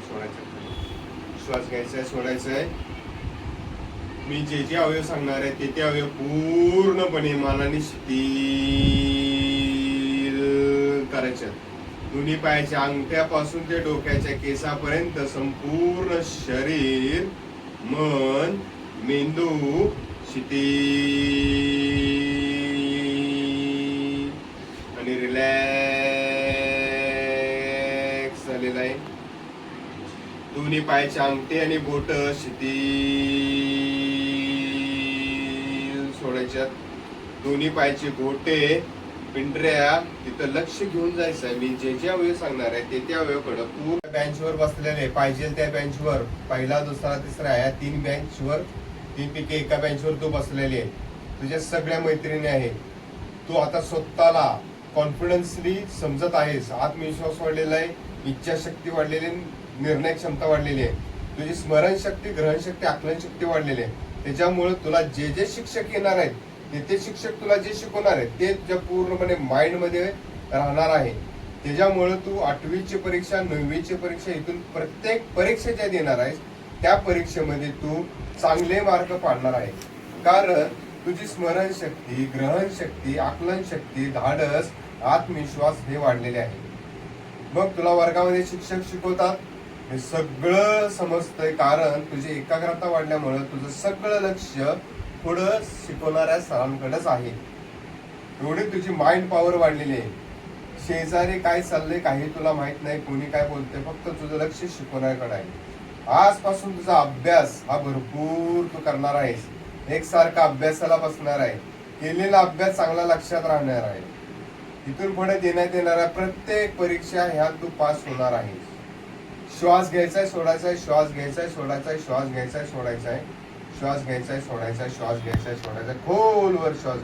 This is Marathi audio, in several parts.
सोडायचं, श्वास घ्यायचा आहे, सोडायचा आहे. मी जे जे अवयव सांगणार आहे ते अवयव पूर्णपणे मनाने स्थिर करायचे. दोन्ही पायाच्या अंगठ्यापासून ते डोक्याच्या केसापर्यंत संपूर्ण शरीर, मन, मेंदू शिथिल आणि रिलॅक्स झालेला आहे. दोन्ही पायाचे अंगठे आणि बोट शिथिल सोडायच्यात. दोन्ही पायाचे गोटे, पिंढऱ्या तिथं लक्ष घेऊन जायचं आहे. मी जे जे अवयव सांगणार आहे ते अवयवकडं पूर्ण बेंचवर बसलेले पाहिजे त्या बेंचवर, पहिला, दुसरा, तिसरा या 3 बेंचवर, 3 पैकी एका बेंचवर तू बसलेली आहे. तुझ्या सगळ्या मैत्रिणी आहे. तू आता स्वतःला कॉन्फिडन्सली समजत आहेस. आत्मविश्वास वाढलेला आहे, इच्छाशक्ती वाढलेली, निर्णय क्षमता वाढलेली आहे. तुझी स्मरणशक्ती, ग्रहणशक्ती, आकलनशक्ती वाढलेली आहे. त्याच्यामुळे तुला जे जे शिक्षक येणार आहेत ते शिक्षक तुला जे शिकवणार आहेत ते तुझ्या पूर्णपणे माइंड मध्ये राहणार आहे. त्याच्यामुळे तू 8वीची परीक्षा, 9वीची परीक्षा, इथून प्रत्येक परीक्षा ज्या देणार आहेस त्या परीक्षेमध्ये तू चांगले मार्क पाडणार आहे. कारण तुझी स्मरणशक्ती, ग्रहणशक्ती, आकलनशक्ती, धाडस, आत्मविश्वास हे वाढलेले आहे. मग तुला वर्गामध्ये शिक्षक शिकवतात हे सगळं समजतंय, कारण तुझी एकाग्रता वाढल्यामुळे तुझं सगळं लक्ष पुढं शिकवणाऱ्या सरांकडेच आहे. एवढी तुझी माइंड पॉवर वाढलेली आहे. शेजारी काय चाललंय काही तुला माहित नाही, कोणी काय बोलतंय, फक्त तुझं लक्ष शिकवण्याकडे आहे. आजपासून तुझा अभ्यास हा भरपूर तू करणार आहेस. एकसारखा अभ्यासाला बसणार आहे. केलेला अभ्यास चांगला लक्षात राहणार आहे. इथून पुढे देण्यात येणाऱ्या प्रत्येक परीक्षा ह्या तू पास होणार आहेस. श्वास घ्यायचाय, सोडायचा आहे, श्वास घ्यायचाय, सोडायचा आहे, श्वास घ्यायचाय, सोडायचा आहे, श्वास घ्यायचाय, सोडायचा आहे, श्वास घ्यायचाय, सोडायचा आहे. खोलवर श्वास.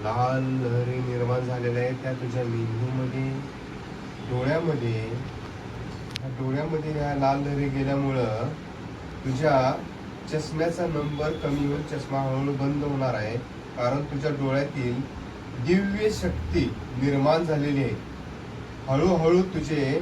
लाल लहरी निर्माण झालेल्या आहेत त्या तुझ्या मेंदूमध्ये, डोळ्यामध्ये या लाल लहरी गेल्यामुळं तुझ्या चष्म्याचा नंबर कमी होऊन चष्मा हळूहळू बंद होणार आहे. कारण तुझ्या डोळ्यातील दिव्य शक्ती निर्माण झालेली आहे. हळूहळू तुझे